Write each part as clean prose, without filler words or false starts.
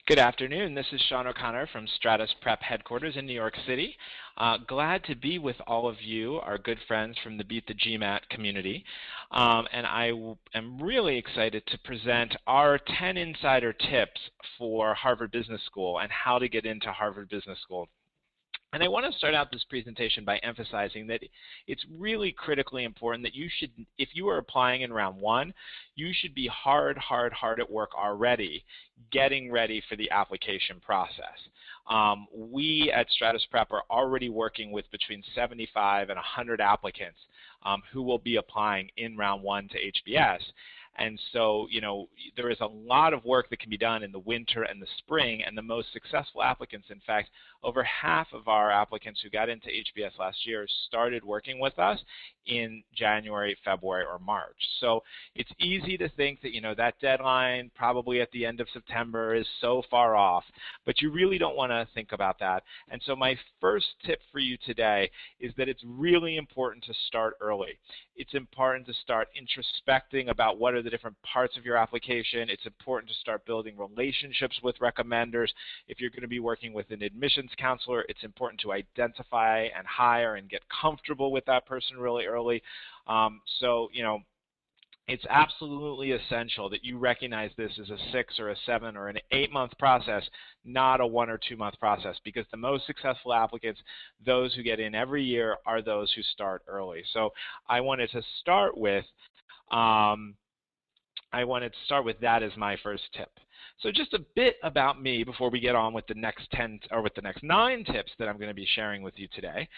Good afternoon. This is Shawn O'Connor from Stratus Prep headquarters in New York City. Glad to be with all of you, our good friends from the BeatTheGMAT community. And I am really excited to present our 10 insider tips for Harvard Business School and how to get into Harvard Business School. And I want to start out this presentation by emphasizing that it's really critically important that you should, if you are applying in round one, you should be hard at work already, getting ready for the application process. We at Stratus Prep are already working with between 75 and 100 applicants who will be applying in round one to HBS. And so, you know, there is a lot of work that can be done in the winter and the spring, and the most successful applicants, in fact, over half of our applicants who got into HBS last year started working with us in January, February, or March. So it's easy to think that, you know, that deadline probably at the end of September is so far off, but you really don't want to think about that. And so my first tip for you today is that it's really important to start early. It's important to start introspecting about what are the different parts of your application. It's important to start building relationships with recommenders. If you're going to be working with an admissions counselor, it's important to identify and hire and get comfortable with that person really early. So, you know, it's absolutely essential that you recognize this as a 6 or a 7 or an 8-month process, not a 1 or 2 month process, because the most successful applicants, those who get in every year, are those who start early. So I wanted to start with that as my first tip. So just a bit about me before we get on with the next 9 tips that I'm going to be sharing with you today.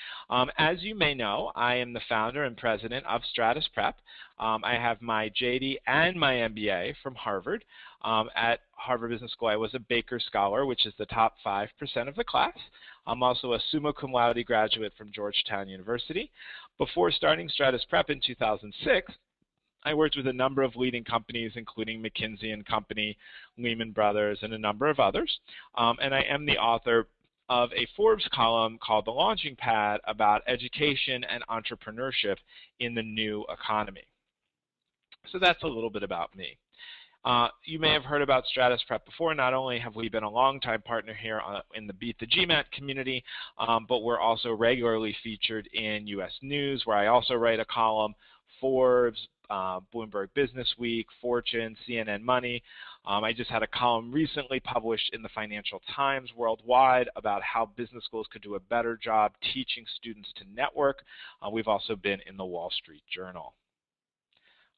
As you may know, I am the founder and president of Stratus Prep. I have my JD and my MBA from Harvard. At Harvard Business School, I was a Baker Scholar, which is the top 5% of the class. I'm also a summa cum laude graduate from Georgetown University. Before starting Stratus Prep in 2006, I worked with a number of leading companies, including McKinsey & Company, Lehman Brothers, and a number of others. And I am the author of a Forbes column called The Launching Pad about education and entrepreneurship in the new economy. So that's a little bit about me. You may have heard about Stratus Prep before. Not only have we been a longtime partner here in the BeatTheGMAT community, but we're also regularly featured in U.S. News, where I also write a column, Forbes, Bloomberg Business Week, Fortune, CNN Money. I just had a column recently published in the Financial Times worldwide about how business schools could do a better job teaching students to network. We've also been in the Wall Street Journal.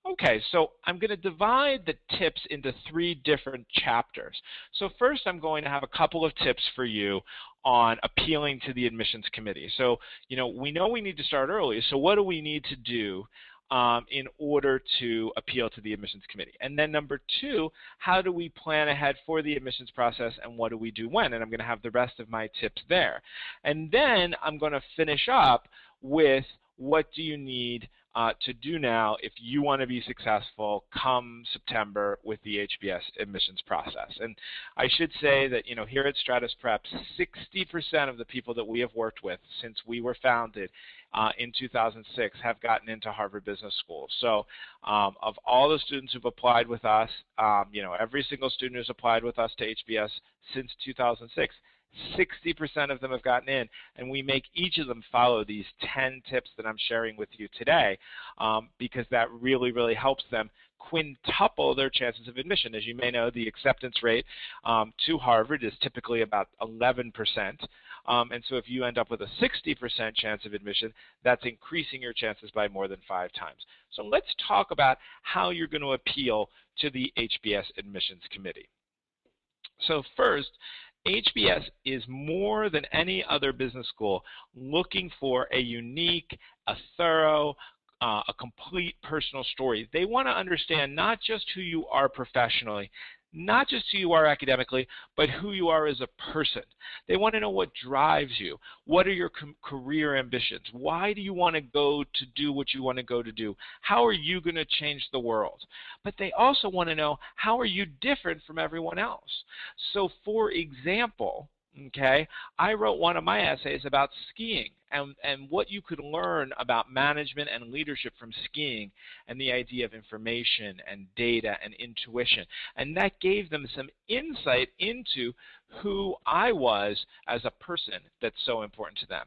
Okay, so I'm going to divide the tips into 3 different chapters. So first, I'm going to have a couple of tips for you on appealing to the admissions committee. So, you know we need to start early. So what do we need to do in order to appeal to the admissions committee? And then number 2, how do we plan ahead for the admissions process, and what do we do when? And I'm going to have the rest of my tips there. And then I'm going to finish up with what do you need to do now if you want to be successful come September with the HBS admissions process. And I should say that, you know, here at Stratus Prep, 60% of the people that we have worked with since we were founded in 2006 have gotten into Harvard Business School. So of all the students who've applied with us, you know, every single student who's applied with us to HBS since 2006, 60% of them have gotten in, and we make each of them follow these 10 tips that I'm sharing with you today because that really helps them quintuple their chances of admission. As you may know, the acceptance rate to Harvard is typically about 11%. And so if you end up with a 60% chance of admission, that's increasing your chances by more than 5 times. So let's talk about how you're going to appeal to the HBS admissions committee. So first, HBS is more than any other business school looking for a unique, a thorough, a complete personal story. They want to understand not just who you are professionally, not just who you are academically, but who you are as a person. They want to know what drives you. What are your career ambitions? Why do you want to go to do what you want to go to do? How are you going to change the world? But they also want to know, how are you different from everyone else? So for example, Okay, I wrote one of my essays about skiing and what you could learn about management and leadership from skiing and the idea of information and data and intuition. And that gave them some insight into who I was as a person that's so important to them.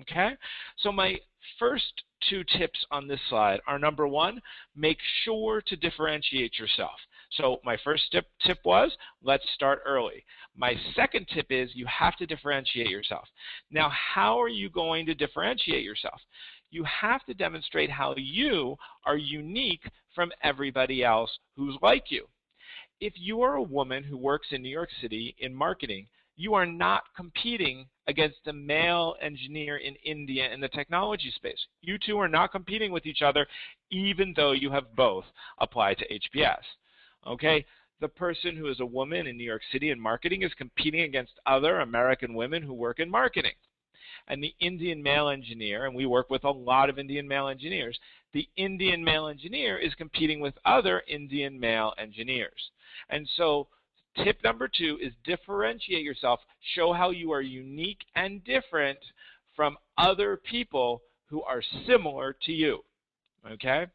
Okay, so my first two tips on this slide are: number one, make sure to differentiate yourself. So my first tip was, let's start early. My second tip is you have to differentiate yourself. Now, how are you going to differentiate yourself? You have to demonstrate how you are unique from everybody else who's like you. If you are a woman who works in New York City in marketing, you are not competing against a male engineer in India in the technology space. You two are not competing with each other, even though you have both applied to HBS. Okay? The person who is a woman in New York City in marketing is competing against other American women who work in marketing. And the Indian male engineer, and we work with a lot of Indian male engineers, the Indian male engineer is competing with other Indian male engineers. And so tip number two is differentiate yourself. Show how you are unique and different from other people who are similar to you. Okay?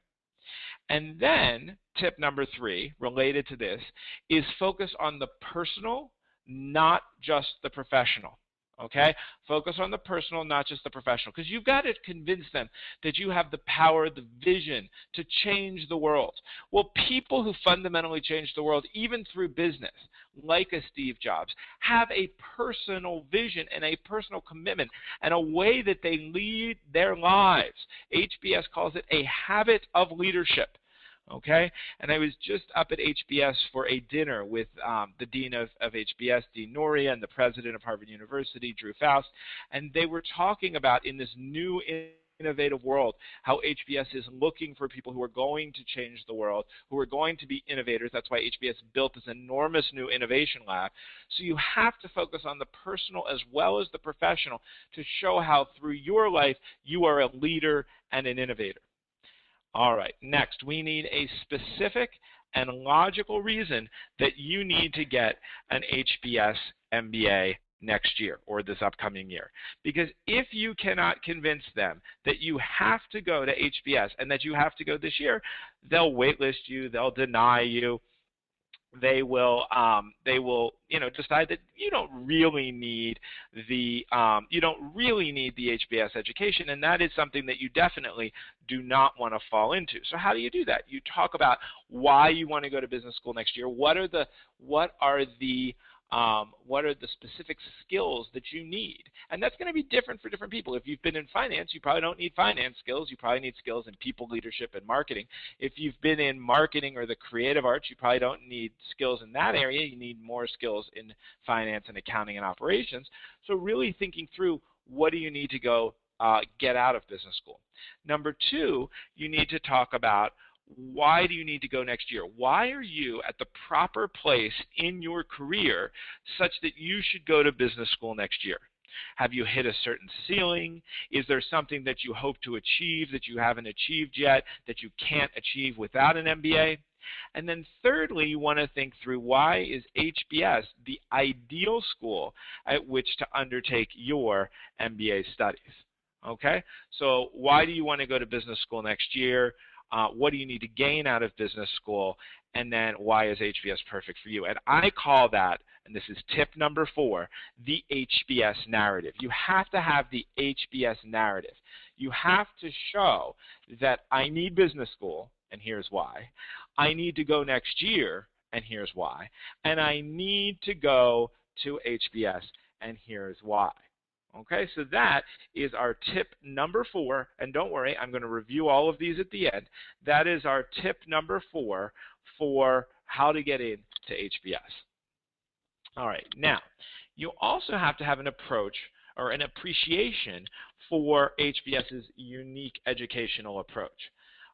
And then tip number three, related to this, is focus on the personal, not just the professional. Okay? Focus on the personal, not just the professional, because you've got to convince them that you have the power, the vision to change the world. Well, people who fundamentally change the world, even through business, like a Steve Jobs, have a personal vision and a personal commitment and a way that they lead their lives. HBS calls it a habit of leadership. Okay, and I was just up at HBS for a dinner with the dean of HBS, Dean Noria, and the president of Harvard University, Drew Faust, and they were talking about, in this new innovative world, how HBS is looking for people who are going to change the world, who are going to be innovators. That's why HBS built this enormous new innovation lab. So you have to focus on the personal as well as the professional to show how through your life you are a leader and an innovator. All right, next, we need a specific and logical reason that you need to get an HBS MBA next year or this upcoming year. Because if you cannot convince them that you have to go to HBS and that you have to go this year, they'll waitlist you, they'll deny you. They will, decide that you don't really need the HBS education, and that is something that you definitely do not want to fall into. So how do you do that? You talk about why you want to go to business school next year. What are the specific skills that you need? And that's going to be different for different people. If you've been in finance, you probably don't need finance skills. You probably need skills in people leadership and marketing. If you've been in marketing or the creative arts, you probably don't need skills in that area. You need more skills in finance and accounting and operations. So really thinking through, what do you need to go get out of business school? Number two, you need to talk about, why do you need to go next year? Why are you at the proper place in your career such that you should go to business school next year? Have you hit a certain ceiling? Is there something that you hope to achieve that you haven't achieved yet, that you can't achieve without an MBA? And then thirdly, you want to think through, why is HBS the ideal school at which to undertake your MBA studies? Okay, so why do you want to go to business school next year? What do you need to gain out of business school? And then why is HBS perfect for you? And I call that, and this is tip number 4, the HBS narrative. You have to have the HBS narrative. You have to show that I need business school, and here's why. I need to go next year, and here's why. And I need to go to HBS, and here's why. Okay, so that is our tip number 4, and don't worry, I'm going to review all of these at the end. That is our tip number 4 for how to get into HBS. All right, now, you also have to have an approach or an appreciation for HBS's unique educational approach.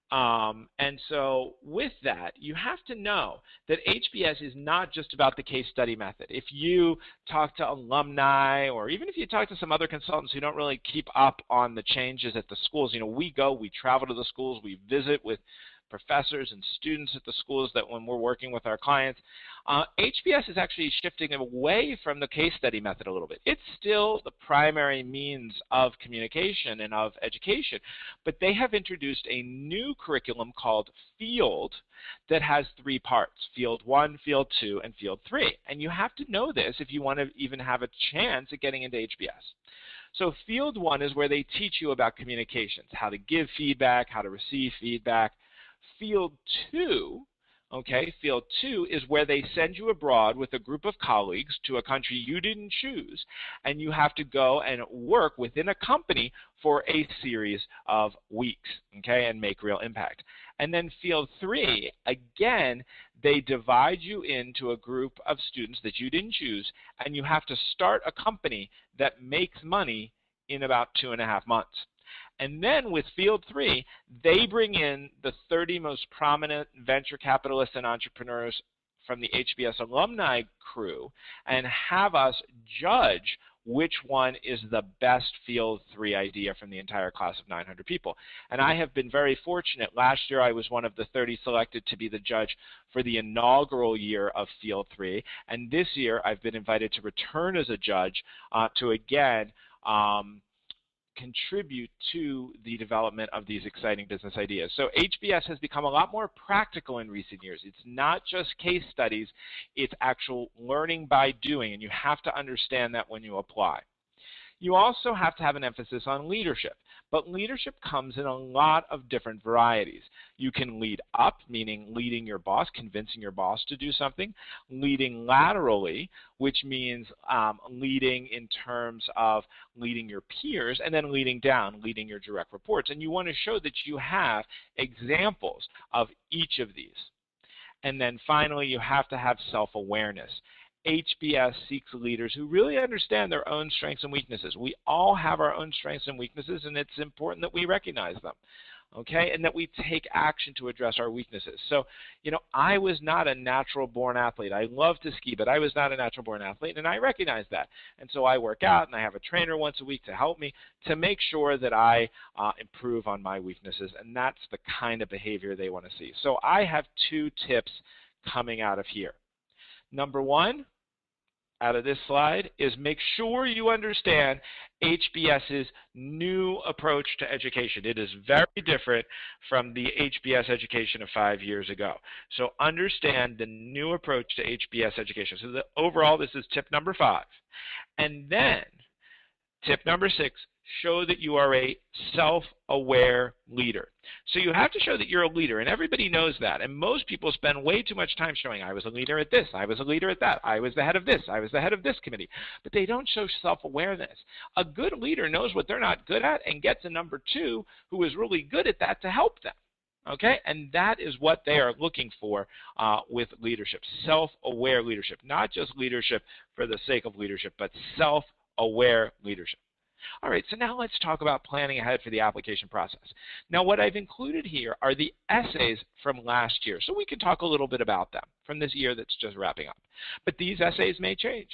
And so with that, you have to know that HBS is not just about the case study method. If you talk to alumni, or even if you talk to some other consultants who don't really keep up on the changes at the schools, we travel to the schools, we visit with professors and students at the schools that when we're working with our clients, HBS is actually shifting away from the case study method a little bit. It's still the primary means of communication and of education, but they have introduced a new curriculum called Field that has 3 parts: Field 1, Field 2, and Field 3. And you have to know this if you want to even have a chance at getting into HBS. So Field 1 is where they teach you about communications, how to give feedback, how to receive feedback. Field 2, okay, Field 2 is where they send you abroad with a group of colleagues to a country you didn't choose, and you have to go and work within a company for a series of weeks, okay, and make real impact. And then Field 3, again, they divide you into a group of students that you didn't choose, and you have to start a company that makes money in about 2.5 months. And then with Field 3, they bring in the 30 most prominent venture capitalists and entrepreneurs from the HBS alumni crew and have us judge which one is the best Field 3 idea from the entire class of 900 people. And I have been very fortunate. Last year I was one of the 30 selected to be the judge for the inaugural year of Field 3. And this year I've been invited to return as a judge to again contribute to the development of these exciting business ideas. So HBS has become a lot more practical in recent years. It's not just case studies, it's actual learning by doing, and you have to understand that when you apply. You also have to have an emphasis on leadership, but leadership comes in a lot of different varieties. You can lead up, meaning leading your boss, convincing your boss to do something, leading laterally, which means leading in terms of leading your peers, and then leading down, leading your direct reports. And you want to show that you have examples of each of these. And then finally, you have to have self-awareness. HBS seeks leaders who really understand their own strengths and weaknesses. We all have our own strengths and weaknesses, and it's important that we recognize them, okay, and that we take action to address our weaknesses. So, you know, I was not a natural-born athlete. I love to ski, but I was not a natural-born athlete, and I recognize that. And so I work out, and I have a trainer once a week to help me to make sure that I improve on my weaknesses, and that's the kind of behavior they want to see. So I have 2 tips coming out of here. Number 1, out of this slide, is make sure you understand HBS's new approach to education. It is very different from the HBS education of 5 years ago. So understand the new approach to HBS education. So overall, this is tip number 5. And then tip number 6, show that you are a self-aware leader. So you have to show that you're a leader, and everybody knows that. And most people spend way too much time showing, I was a leader at this, I was a leader at that, I was the head of this, I was the head of this committee. But they don't show self-awareness. A good leader knows what they're not good at and gets a number 2 who is really good at that to help them. Okay, and that is what they are looking for with leadership, self-aware leadership, not just leadership for the sake of leadership, but self-aware leadership. All right, so now let's talk about planning ahead for the application process. Now, what I've included here are the essays from last year, so we can talk a little bit about them from this year that's just wrapping up. But these essays may change.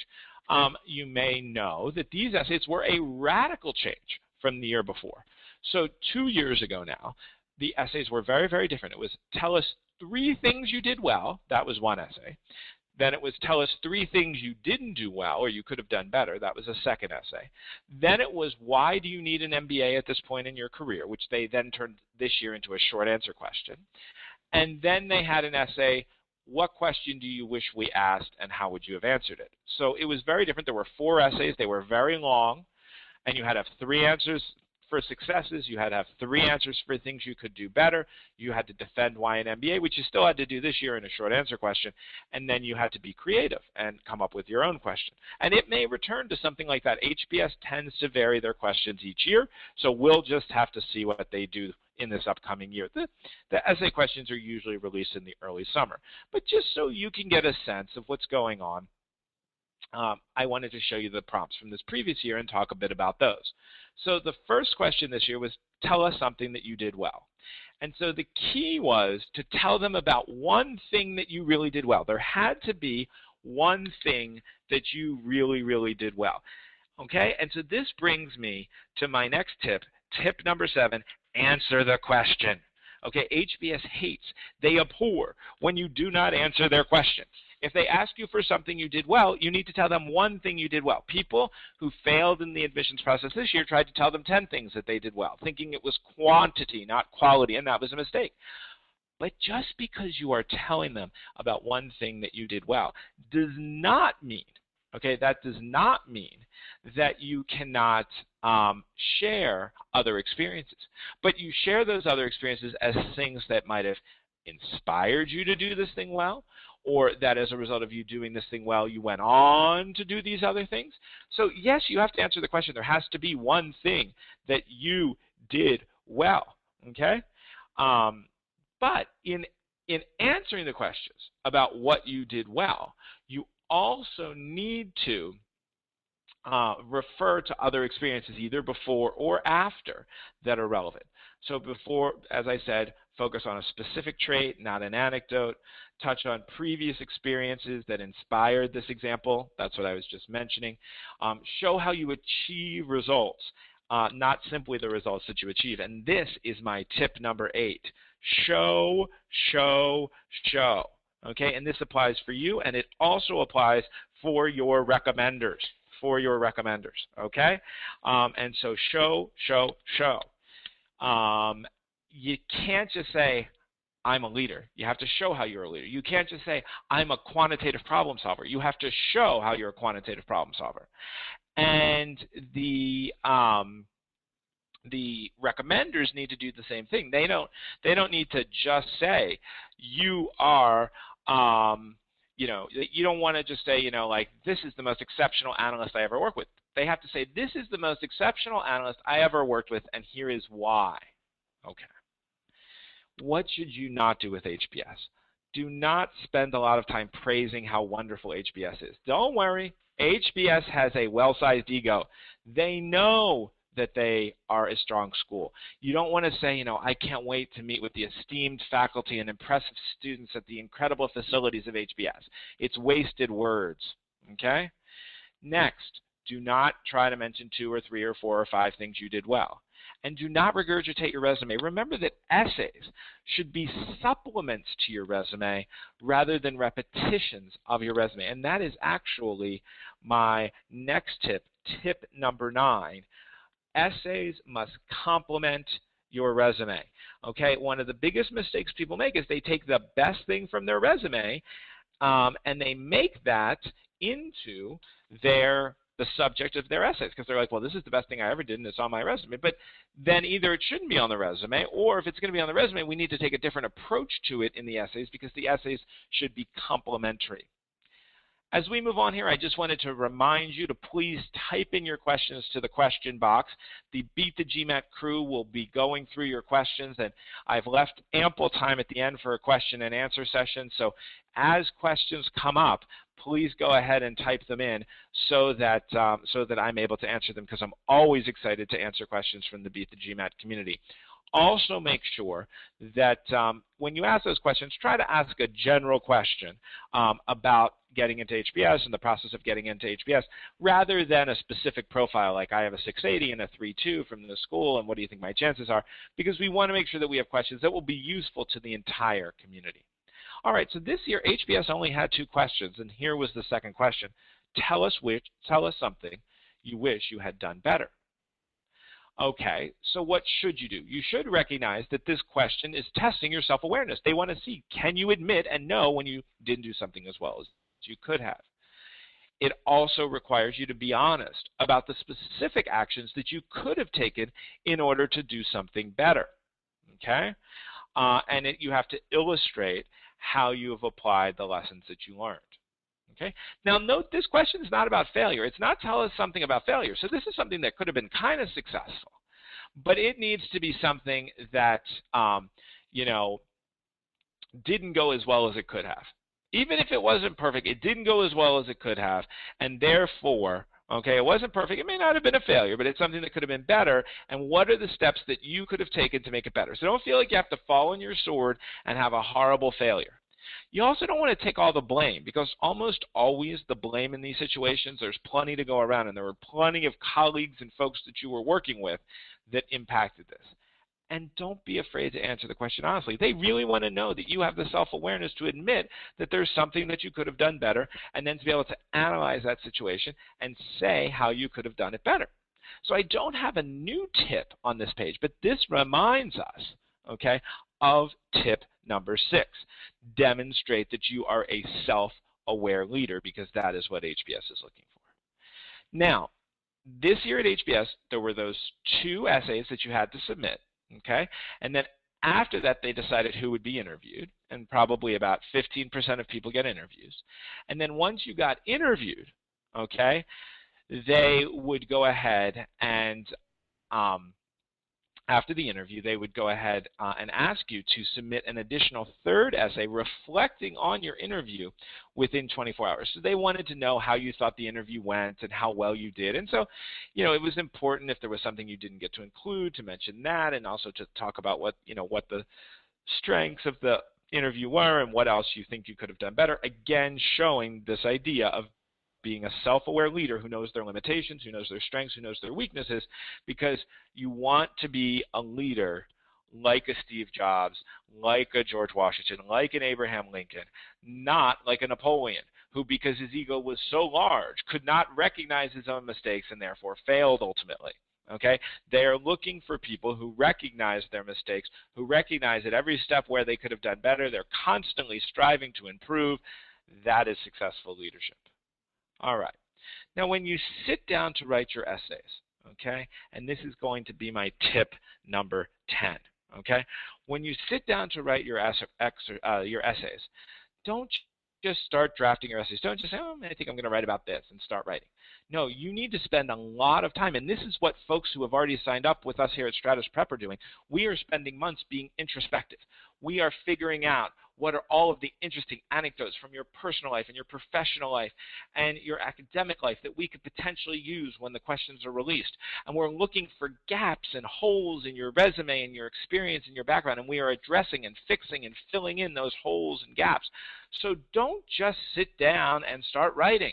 You may know that these essays were a radical change from the year before. So 2 years ago now, the essays were very, very different. It was tell us 3 things you did well. That was one essay. Then it was tell us 3 things you didn't do well or you could have done better. That was a second essay. Then it was why do you need an MBA at this point in your career, which they then turned this year into a short answer question. And then they had an essay, what question do you wish we asked and how would you have answered it? So it was very different. There were 4 essays. They were very long, and you had to have 3 answers for successes. You had to have 3 answers for things you could do better. You had to defend why an MBA, which you still had to do this year in a short answer question. And then you had to be creative and come up with your own question. And it may return to something like that. HBS tends to vary their questions each year, so we'll just have to see what they do in this upcoming year. The essay questions are usually released in the early summer. But just so you can get a sense of what's going on, I wanted to show you the prompts from this previous year and talk a bit about those. So the first question this year was, tell us something that you did well. And so the key was to tell them about one thing that you really did well. There had to be one thing that you really, really did well. Okay, and so this brings me to my next tip, tip number 7, answer the question. Okay, HBS hates, they abhor when you do not answer their question. If they ask you for something you did well, you need to tell them one thing you did well. People who failed in the admissions process this year tried to tell them 10 things that they did well, thinking it was quantity, not quality, and that was a mistake. But just because you are telling them about one thing that you did well does not mean, okay, that does not mean that you cannot share other experiences. But you share those other experiences as things that might have inspired you to do this thing well, or that as a result of you doing this thing well, you went on to do these other things. So yes, you have to answer the question. There has to be one thing that you did well, okay? But in answering the questions about what you did well, you also need to refer to other experiences either before or after that are relevant. So before, as I said, focus on a specific trait, not an anecdote. Touch on previous experiences that inspired this example. That's what I was just mentioning. Show how you achieve results, not simply the results that you achieve. And this is my tip number 8. Show, show, show. Okay, and this applies for you, and it also applies for your recommenders. Okay? And so show, show, show. You can't just say, I'm a leader. You have to show how you're a leader. You can't just say, I'm a quantitative problem solver. You have to show how you're a quantitative problem solver. And the recommenders need to do the same thing. They don't need to just say, you are, you know, you don't want to just say, you know, like, this is the most exceptional analyst I ever worked with. They have to say, this is the most exceptional analyst I ever worked with, and here is why. Okay. What should you not do with HBS? Do not spend a lot of time praising how wonderful HBS is. Don't worry. HBS has a well-sized ego. They know that they are a strong school. You don't want to say, you know, I can't wait to meet with the esteemed faculty and impressive students at the incredible facilities of HBS. It's wasted words, okay? Next, do not try to mention 2 or 3 or 4 or 5 things you did well. And do not regurgitate your resume. Remember that essays should be supplements to your resume rather than repetitions of your resume. And that is actually my next tip, tip number 9. Essays must complement your resume. Okay, one of the biggest mistakes people make is they take the best thing from their resume and they make that into the subject of their essays, because they're like, well, this is the best thing I ever did and it's on my resume. But then either it shouldn't be on the resume, or if it's going to be on the resume, we need to take a different approach to it in the essays, because the essays should be complementary. As we move on here, I just wanted to remind you to please type in your questions to the question box. The Beat the GMAT crew will be going through your questions, and I've left ample time at the end for a question and answer session. So as questions come up, please go ahead and type them in so that I'm able to answer them, because I'm always excited to answer questions from the Beat the GMAT community. Also make sure that when you ask those questions, try to ask a general question about getting into HBS and the process of getting into HBS, rather than a specific profile like I have a 680 and a 3.2 from the school and what do you think my chances are, because we want to make sure that we have questions that will be useful to the entire community. All right, so this year HBS only had 2 questions, and here was the second question. Tell us something you wish you had done better. Okay, so what should you do? You should recognize that this question is testing your self-awareness. They want to see, can you admit and know when you didn't do something as well as you could have? It also requires you to be honest about the specific actions that you could have taken in order to do something better. Okay? And you have to illustrate how you have applied the lessons that you learned. Okay? Now note, this question is not about failure. It's not tell us something about failure. So this is something that could have been kind of successful, but it needs to be something that you know, didn't go as well as it could have. Even if it wasn't perfect, it didn't go as well as it could have, and therefore, okay, it wasn't perfect. It may not have been a failure, but it's something that could have been better, and what are the steps that you could have taken to make it better? So don't feel like you have to fall on your sword and have a horrible failure. You also don't want to take all the blame, because almost always the blame in these situations, there's plenty to go around, and there were plenty of colleagues and folks that you were working with that impacted this. And don't be afraid to answer the question honestly. They really want to know that you have the self-awareness to admit that there's something that you could have done better, and then to be able to analyze that situation and say how you could have done it better. So I don't have a new tip on this page, but this reminds us, okay, of tip number 6. Demonstrate that you are a self-aware leader, because that is what HBS is looking for. Now, this year at HBS, there were those 2 essays that you had to submit, okay? And then after that, they decided who would be interviewed, and probably about 15% of people get interviews. And then once you got interviewed, okay, they would go ahead and after the interview, they would go ahead and ask you to submit an additional 3rd essay reflecting on your interview within 24 hours. So they wanted to know how you thought the interview went and how well you did. And so, you know, it was important if there was something you didn't get to include to mention that, and also to talk about what, you know, what the strengths of the interview were and what else you think you could have done better. Again, showing this idea of being a self-aware leader who knows their limitations, who knows their strengths, who knows their weaknesses, because you want to be a leader like a Steve Jobs, like a George Washington, like an Abraham Lincoln, not like a Napoleon, who, because his ego was so large, could not recognize his own mistakes and therefore failed ultimately. Okay? They are looking for people who recognize their mistakes, who recognize at every step where they could have done better. They're constantly striving to improve. That is successful leadership. All right. Now, when you sit down to write your essays, okay, and this is going to be my tip number 10, okay, when you sit down to write your essays, don't just start drafting your essays. Don't just say, oh, I think I'm going to write about this, and start writing. No, you need to spend a lot of time, and this is what folks who have already signed up with us here at Stratus Prep are doing. We are spending months being introspective. We are figuring out what are all of the interesting anecdotes from your personal life and your professional life and your academic life that we could potentially use when the questions are released. And we're looking for gaps and holes in your resume and your experience and your background, and we are addressing and fixing and filling in those holes and gaps. So don't just sit down and start writing.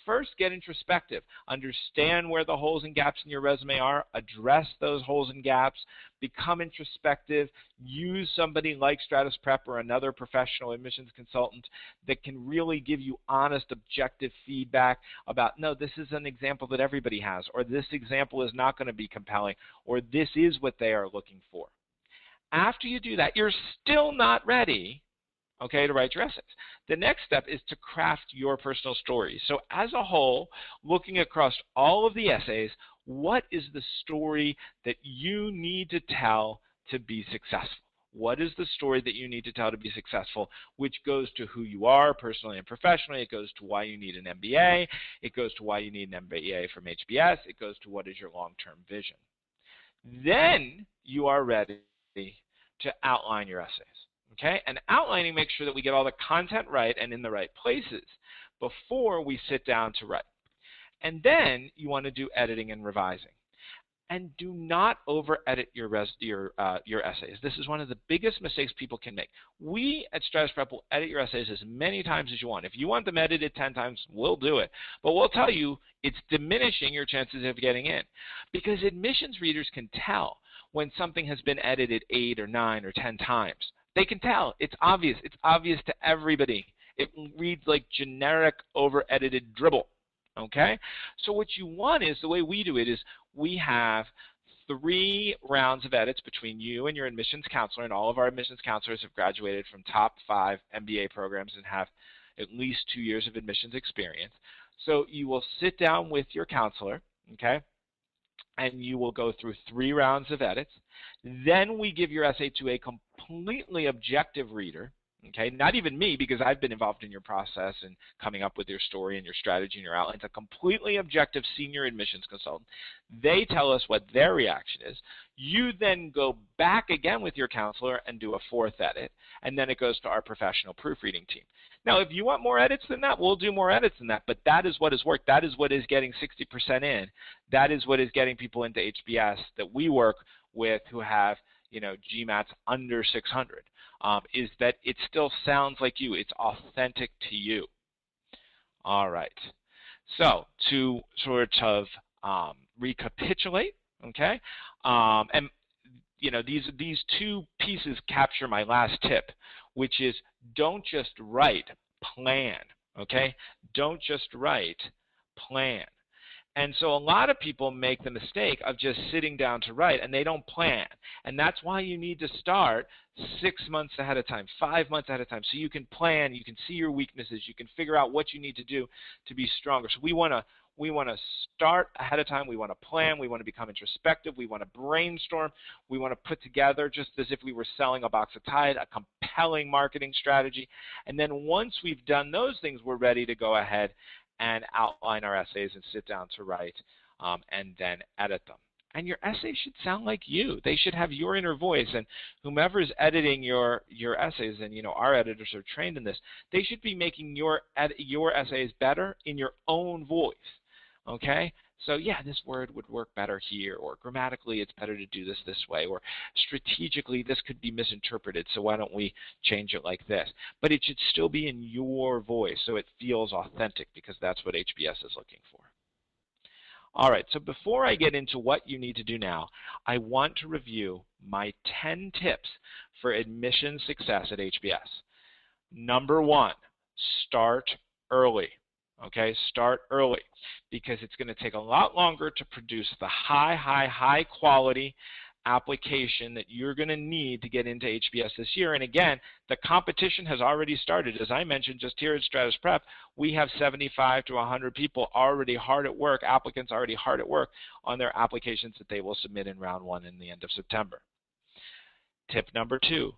First, get introspective. Understand where the holes and gaps in your resume are. Address those holes and gaps. Become introspective. Use somebody like Stratus Prep or another professional admissions consultant that can really give you honest, objective feedback about, no, this is an example that everybody has, or this example is not going to be compelling, or this is what they are looking for. After you do that, you're still not ready, okay, to write your essays. The next step is to craft your personal story. So as a whole, looking across all of the essays, what is the story that you need to tell to be successful? What is the story that you need to tell to be successful, which goes to who you are personally and professionally. It goes to why you need an MBA. It goes to why you need an MBA from HBS. It goes to what is your long-term vision. Then you are ready to outline your essays. Okay? And outlining makes sure that we get all the content right and in the right places before we sit down to write. And then you want to do editing and revising. And do not over-edit your essays. This is one of the biggest mistakes people can make. We at Stratus Prep will edit your essays as many times as you want. If you want them edited 10 times, we'll do it. But we'll tell you it's diminishing your chances of getting in. Because admissions readers can tell when something has been edited 8 or 9 or 10 times. They can tell. It's obvious. It's obvious to everybody. It reads like generic over-edited dribble. Okay? So what you want is, the way we do it is, we have 3 rounds of edits between you and your admissions counselor, and all of our admissions counselors have graduated from top 5 MBA programs and have at least 2 years of admissions experience. So you will sit down with your counselor, okay, and you will go through 3 rounds of edits. Then we give your essay to a completely objective reader, okay, not even me, because I've been involved in your process and coming up with your story and your strategy and your outlines. A completely objective senior admissions consultant. They tell us what their reaction is. You then go back again with your counselor and do a 4th edit, and then it goes to our professional proofreading team. Now, if you want more edits than that, we'll do more edits than that, but that is what has worked. That is what is getting 60% in. That is what is getting people into HBS that we work with who have, you know, GMATs under 600. Is that it still sounds like you. It's authentic to you. All right. So to sort of recapitulate, okay, and these two pieces capture my last tip, which is don't just write, plan. Okay? Don't just write, plan. And so a lot of people make the mistake of just sitting down to write, and they don't plan. And that's why you need to start 6 months ahead of time, 5 months ahead of time, so you can plan, you can see your weaknesses, you can figure out what you need to do to be stronger. So we want to start ahead of time. We want to plan. We want to become introspective. We want to brainstorm. We want to put together, just as if we were selling a box of Tide, a compelling marketing strategy. And then once we've done those things, we're ready to go ahead and outline our essays and sit down to write, and then edit them. And your essays should sound like you. They should have your inner voice. And whomever is editing your essays, and our editors are trained in this, they should be making your essays better in your own voice. Okay? So yeah, this word would work better here, or grammatically it's better to do this way, or strategically this could be misinterpreted, so why don't we change it like this? But it should still be in your voice so it feels authentic, because that's what HBS is looking for. All right, so before I get into what you need to do now, I want to review my 10 tips for admission success at HBS. Number 1, start early. Okay, start early, because it's going to take a lot longer to produce the high quality application that you're going to need to get into HBS this year. And again, the competition has already started. As I mentioned, just here at Stratus Prep, we have 75 to 100 people already hard at work, applicants already hard at work on their applications that they will submit in round 1 in the end of September. Tip number 2,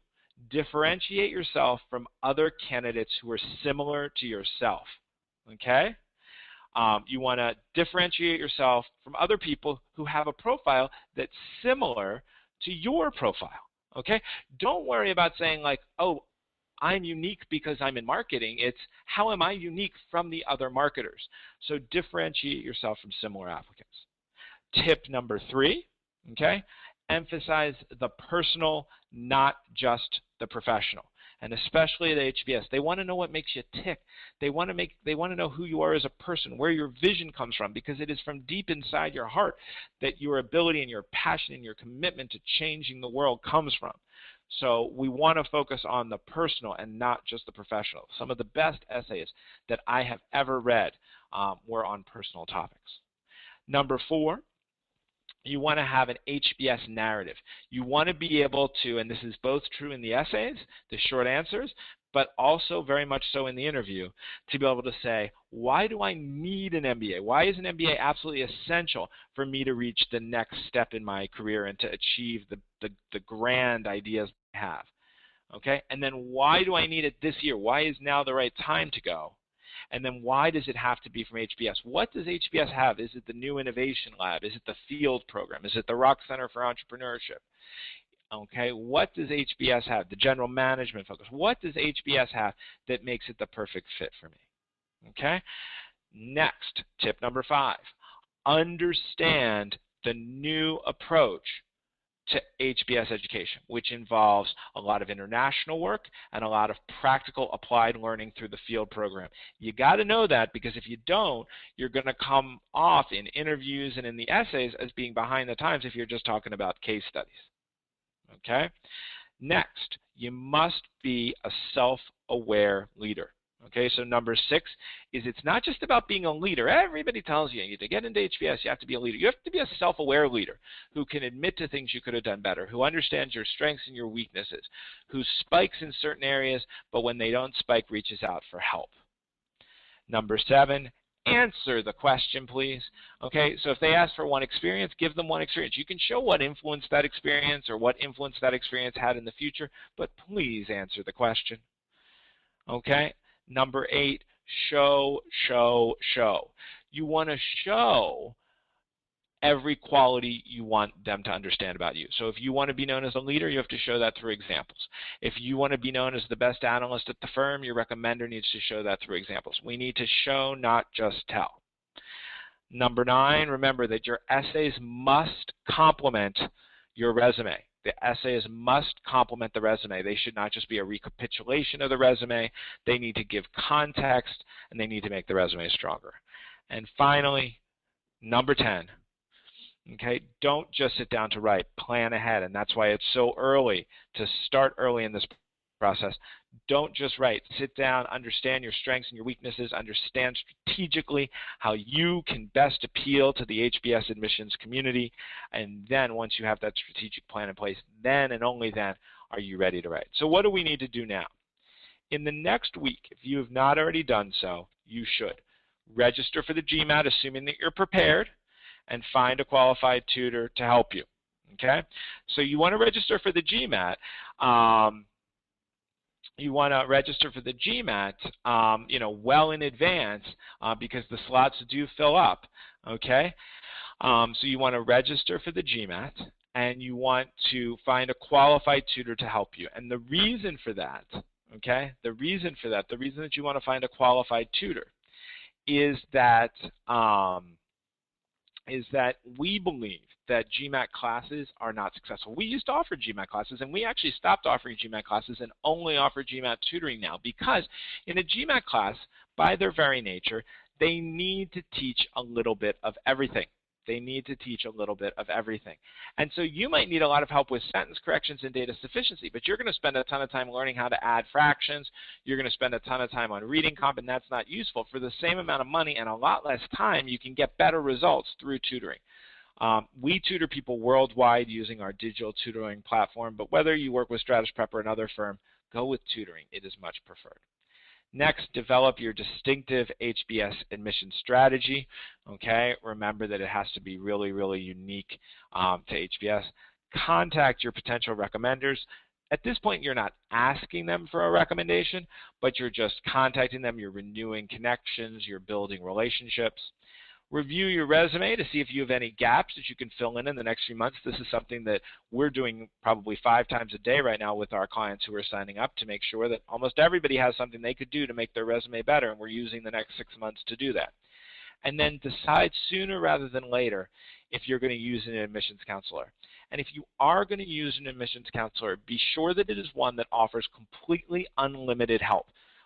differentiate yourself from other candidates who are similar to yourself. Okay? You want to differentiate yourself from other people who have a profile that's similar to your profile. Okay? Don't worry about saying like, oh, I'm unique because I'm in marketing. It's how am I unique from the other marketers? So differentiate yourself from similar applicants. Tip number 3, okay? Emphasize the personal, not just the professional. And especially at HBS, they want to know what makes you tick. They want to know who you are as a person, where your vision comes from, because it is from deep inside your heart that your ability and your passion and your commitment to changing the world comes from. So we want to focus on the personal and not just the professional. Some of the best essays that I have ever read were on personal topics. Number 4, you want to have an HBS narrative. You want to be able to, and this is both true in the essays, the short answers, but also very much so in the interview, to be able to say, why do I need an MBA? Why is an MBA absolutely essential for me to reach the next step in my career and to achieve the grand ideas I have? Okay? And then why do I need it this year? Why is now the right time to go? And then why does it have to be from HBS? What does HBS have? Is it the new innovation lab? Is it the field program? Is it the Rock Center for Entrepreneurship? Okay, what does HBS have? The general management focus. What does HBS have that makes it the perfect fit for me? Okay, next, tip number 5. Understand the new approach to HBS education, which involves a lot of international work and a lot of practical applied learning through the field program. You got to know that, because if you don't, you're going to come off in interviews and in the essays as being behind the times if you're just talking about case studies. Okay? Next, you must be a self-aware leader. Okay, so number 6 is it's not just about being a leader. Everybody tells you to get into HBS, you have to be a leader. You have to be a self-aware leader who can admit to things you could have done better, who understands your strengths and your weaknesses, who spikes in certain areas, but when they don't spike, reaches out for help. Number 7, answer the question, please. Okay, so if they ask for one experience, give them one experience. You can show what influenced that experience or what influence that experience had in the future, but please answer the question. Okay? Number 8, show. You want to show every quality you want them to understand about you. So if you want to be known as a leader, you have to show that through examples. If you want to be known as the best analyst at the firm, your recommender needs to show that through examples. We need to show, not just tell. Number 9, remember that your essays must complement your resume. The essays must complement the resume. They should not just be a recapitulation of the resume. They need to give context, and they need to make the resume stronger. And finally, number 10, Okay, don't just sit down to write. Plan ahead, and that's why it's so early to start early in this process. Don't just write. Sit down, understand your strengths and your weaknesses, understand strategically how you can best appeal to the HBS admissions community, and then once you have that strategic plan in place, then and only then are you ready to write. So what do we need to do now? In the next week, if you have not already done so, you should register for the GMAT, assuming that you're prepared, and find a qualified tutor to help you. Okay? So you want to register for the GMAT. You want to register for the GMAT, well in advance because the slots do fill up. Okay? So you want to register for the GMAT, and you want to find a qualified tutor to help you. And the reason for that, the reason that you want to find a qualified tutor is that we believe that GMAT classes are not successful. We used to offer GMAT classes, and we actually stopped offering GMAT classes and only offer GMAT tutoring now, because in a GMAT class, by their very nature, they need to teach a little bit of everything. They need to teach a little bit of everything. And so you might need a lot of help with sentence corrections and data sufficiency, but you're going to spend a ton of time learning how to add fractions. You're going to spend a ton of time on reading comp, and that's not useful. For the same amount of money and a lot less time, you can get better results through tutoring. We tutor people worldwide using our digital tutoring platform, but whether you work with Stratus Prep or another firm, go with tutoring. It is much preferred. Next, develop your distinctive HBS admission strategy. Okay, remember that it has to be really, really unique to HBS. Contact your potential recommenders. At this point, you're not asking them for a recommendation, but you're just contacting them. You're renewing connections. You're building relationships. Review your resume to see if you have any gaps that you can fill in the next few months. This is something that we're doing probably 5 times a day right now with our clients who are signing up to make sure that almost everybody has something they could do to make their resume better, and we're using the next 6 months to do that. And then decide sooner rather than later if you're going to use an admissions counselor. And if you are going to use an admissions counselor, be sure that it is one that offers completely unlimited help.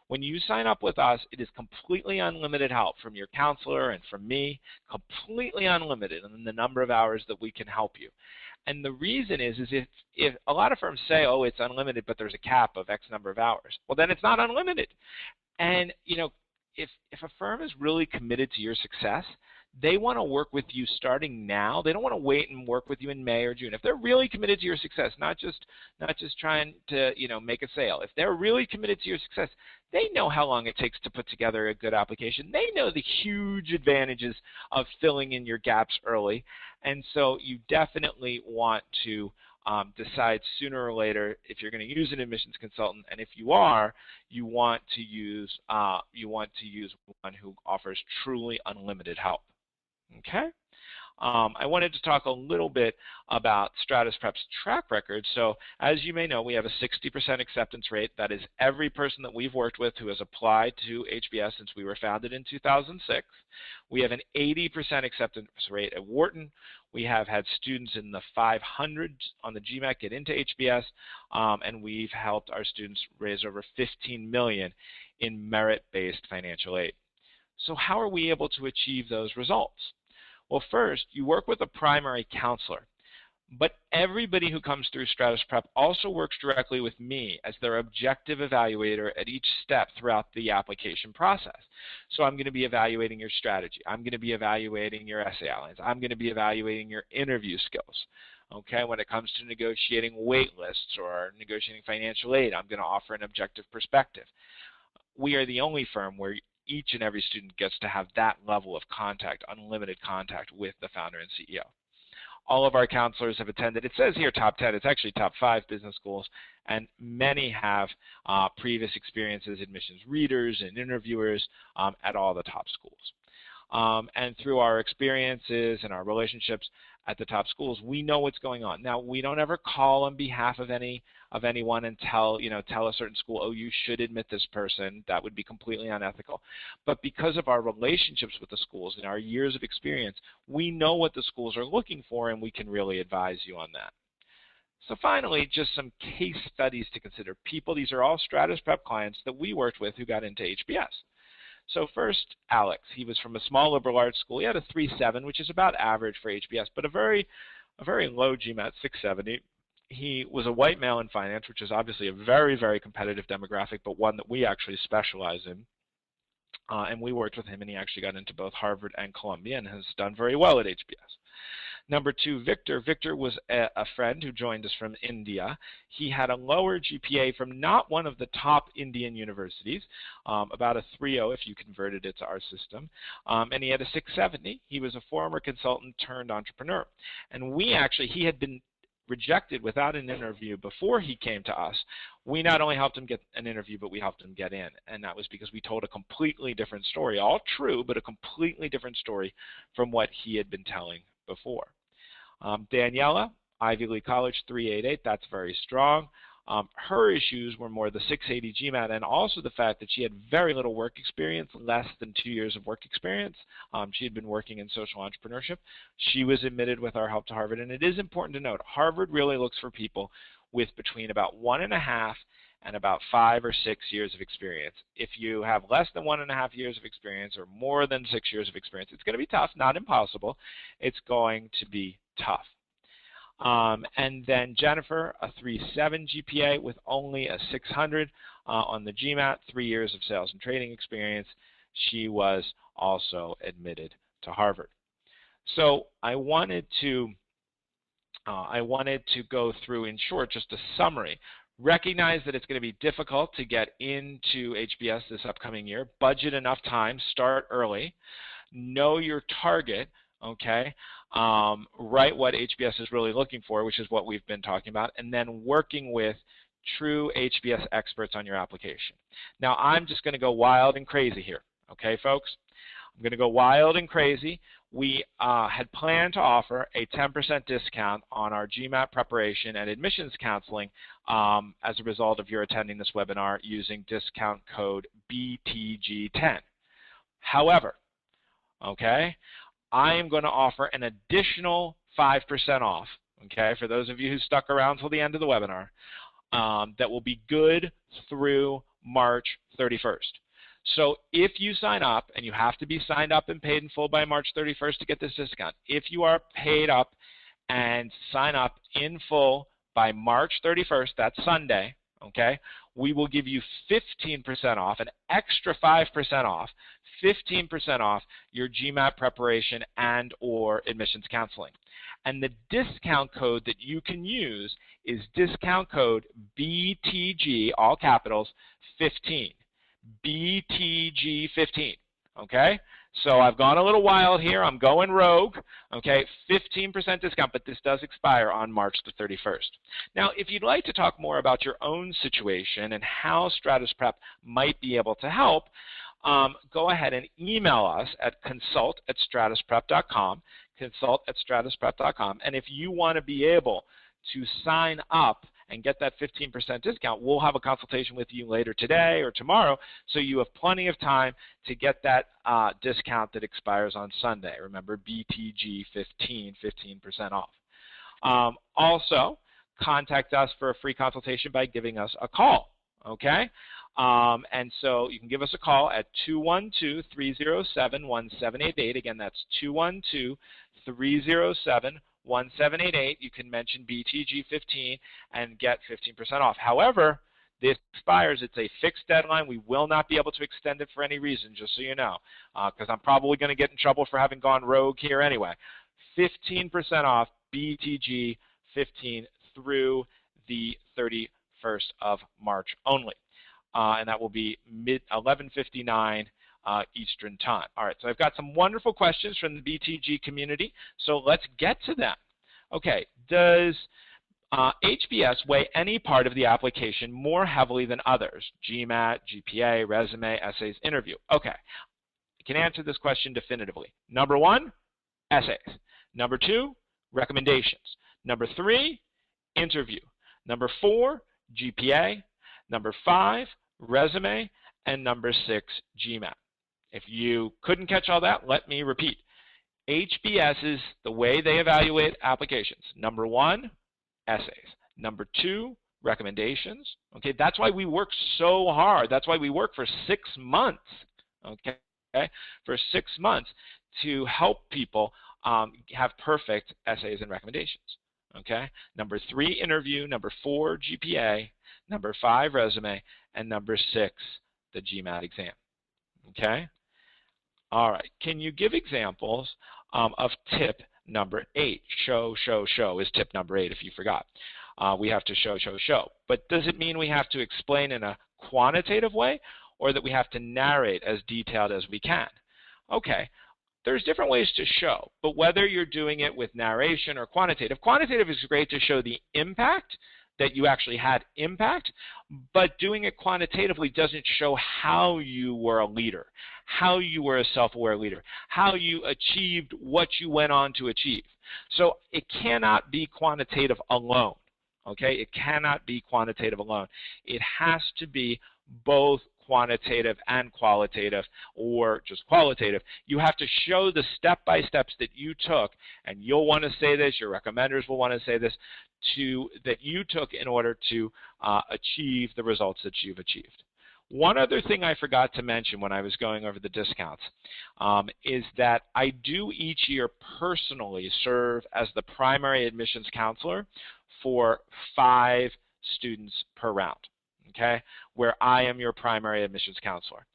When you sign up with us, it is completely unlimited help from your counselor and from me, completely unlimited in the number of hours that we can help you. And the reason is if a lot of firms say, oh, it's unlimited, but there's a cap of X number of hours, well, then it's not unlimited. And, if a firm is really committed to your success, they want to work with you starting now. They don't want to wait and work with you in May or June. If they're really committed to your success, not just trying to make a sale. If they're really committed to your success, they know how long it takes to put together a good application. They know the huge advantages of filling in your gaps early, and so you definitely want to decide sooner or later if you're going to use an admissions consultant, and if you are, you want to use one who offers truly unlimited help. Okay. I wanted to talk a little bit about Stratus Prep's track record. So as you may know, we have a 60% acceptance rate. That is every person that we've worked with who has applied to HBS since we were founded in 2006. We have an 80% acceptance rate at Wharton. We have had students in the 500s on the GMAT get into HBS, and we've helped our students raise over $15 million in merit-based financial aid. So how are we able to achieve those results? Well, first, you work with a primary counselor, but everybody who comes through Stratus Prep also works directly with me as their objective evaluator at each step throughout the application process. So I'm going to be evaluating your strategy. I'm going to be evaluating your essay outlines. I'm going to be evaluating your interview skills. Okay, when it comes to negotiating wait lists or negotiating financial aid, I'm going to offer an objective perspective. We are the only firm where each and every student gets to have that level of contact, unlimited contact with the founder and CEO. All of our counselors have attended, it says here top 10, it's actually top 5 business schools, and many have previous experiences, admissions readers and interviewers at all the top schools. And through our experiences and our relationships at the top schools, we know what's going on. Now, we don't ever call on behalf of anyone and tell a certain school, oh, you should admit this person. That would be completely unethical. But because of our relationships with the schools and our years of experience, we know what the schools are looking for, and we can really advise you on that. So finally, just some case studies to consider. These are all Stratus Prep clients that we worked with who got into HBS. So first, Alex. He was from a small liberal arts school. He had a 3.7, which is about average for HBS, but a very low GMAT, 670. He was a white male in finance, which is obviously a very, very competitive demographic, but one that we actually specialize in. And we worked with him, and he actually got into both Harvard and Columbia and has done very well at HBS. Number two, Victor. Victor was a friend who joined us from India. He had a lower GPA from not one of the top Indian universities, about a 3.0 if you converted it to our system, and he had a 670. He was a former consultant turned entrepreneur. And he had been rejected without an interview before he came to us. We not only helped him get an interview, but we helped him get in. And that was because we told a completely different story, all true, but a completely different story from what he had been telling before. Daniela, Ivy League College, 388, that's very strong. Her issues were more the 680 GMAT and also the fact that she had very little work experience, less than 2 years of work experience. She had been working in social entrepreneurship. She was admitted with our help to Harvard, and it is important to note, Harvard really looks for people with between about 1.5 and about 5 or 6 years of experience. If you have less than 1.5 years of experience or more than 6 years of experience, it's going to be tough, not impossible. It's going to be tough. And then Jennifer, a 3.7 GPA with only a 600 on the GMAT, 3 years of sales and trading experience. She was also admitted to Harvard. So I wanted to go through, in short, just a summary. Recognize that it's going to be difficult to get into HBS this upcoming year. Budget enough time. Start early. Know your target. Okay, write what HBS is really looking for, which is what we've been talking about, and then working with true HBS experts on your application. Now, I'm just going to go wild and crazy here. Okay, folks? I'm going to go wild and crazy. We had planned to offer a 10% discount on our GMAT preparation and admissions counseling as a result of your attending this webinar using discount code BTG10. However, okay, I am going to offer an additional 5% off, okay, for those of you who stuck around till the end of the webinar, that will be good through March 31st. So if you sign up, and you have to be signed up and paid in full by March 31st to get this discount, if you are paid up and sign up in full by March 31st, that's Sunday, okay, we will give you 15% off, an extra 5% off, 15% off your GMAT preparation and or admissions counseling. And the discount code that you can use is discount code BTG, all capitals, 15. BTG 15. Okay? So I've gone a little wild here. I'm going rogue. Okay, 15% discount, but this does expire on March the 31st. Now, if you'd like to talk more about your own situation and how Stratus Prep might be able to help, go ahead and email us at consult@stratusprep.com, consult@stratusprep.com. And if you want to be able to sign up and get that 15% discount, we'll have a consultation with you later today or tomorrow, so you have plenty of time to get that discount that expires on Sunday. Remember, BTG 15, 15% off. Also, contact us for a free consultation by giving us a call, okay? And so you can give us a call at 212-307-1788. Again, that's 212-307-1788. You can mention BTG15 and get 15% off. However, this expires. It's a fixed deadline. We will not be able to extend it for any reason, just so you know, because I'm probably going to get in trouble for having gone rogue here anyway. 15% off BTG15 through the 31st of March only. And that will be 11:59 Eastern Time. All right, so I've got some wonderful questions from the BTG community, so let's get to them. Okay, does HBS weigh any part of the application more heavily than others? GMAT, GPA, resume, essays, interview. Okay, I can answer this question definitively. Number 1, essays. Number 2, recommendations. Number 3, interview. Number 4, GPA. Number 5, resume. And number 6, GMAT. If you couldn't catch all that, let me repeat. HBS is the way they evaluate applications. Number 1, essays. Number 2, recommendations. Okay, that's why we work so hard. That's why we work for 6 months. okay, for 6 months to help people have perfect essays and recommendations. Okay, number 3, interview. Number 4, GPA. Number 5, resume. And number 6, the GMAT exam. Okay. All right. Can you give examples of tip number 8? Show, show, show is tip number 8 if you forgot. We have to show, show, show. But does it mean we have to explain in a quantitative way, or that we have to narrate as detailed as we can? Okay. There's different ways to show, but whether you're doing it with narration or quantitative is great to show the impact, that you actually had impact, but doing it quantitatively doesn't show how you were a leader, how you were a self-aware leader, how you achieved what you went on to achieve. So it cannot be quantitative alone, okay? It cannot be quantitative alone. It has to be both quantitative and qualitative, or just qualitative. You have to show the step-by-steps that you took, and you'll want to say this, your recommenders will want to say this, that you took in order to achieve the results that you've achieved. One other thing I forgot to mention when I was going over the discounts is that I do each year personally serve as the primary admissions counselor for 5 students per round, okay, where I am your primary admissions counselor.